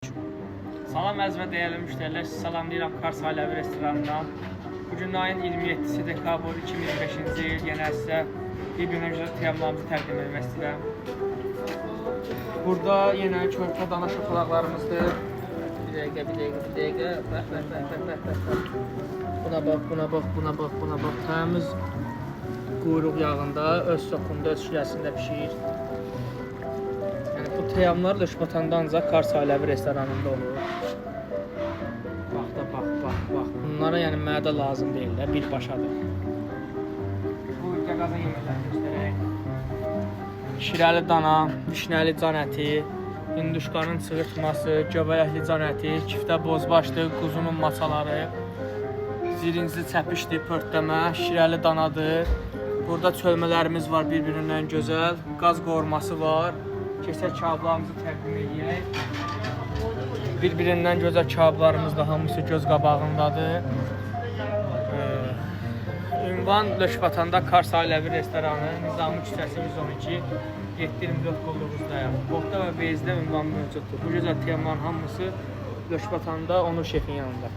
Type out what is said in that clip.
Salam əziz və dəyərli müştərilər, sizi salamlayıram Kars Ailəvi restoranından. Bugün ayın 27-si dekabr 2025-ci il yenə sizə bir-birinə gözəl təyyarlarımızı təqdim etmək istəyirəm. Burada yenə körpə dana şokolaqlarımızdır. Bir dəqiqə. Bəh. Buna bax. Təmiz quyruq yağında, öz sokunda, öz şirəsində pişir. Bu təyyarlar Löşbatanda ancaq Kars Ailəvi restoranında olur. Bax. Bunlara yəni mədə lazım deyirlər, birbaşadır. Bu qəqaza yeməkləri göstərək. Şirəli dana, vişnəli can əti, hinduşkanın çığırtması, göbələkli can əti, kiftə bozbaşdır, quzunun maçaları, zirinci çəpişdir, pörtləmə, şirəli danadır. Burada çölmələrimiz var bir-birindən gözəl, qaz qovurması var. Keçək kablarımızı təqdim edək. Bir-birindən gözəl kablarımız da hamısı göz qabağındadır. Ünvan Löşbatanda Kars Ailəvi restoranı, Nizami küçəsi 112, 724 qulluğuzdayım. Botda və Beyzdə ünvan mövcuddur. Bu gözəl təyyarların hamısı Löşbatanda Onur şefin yanında.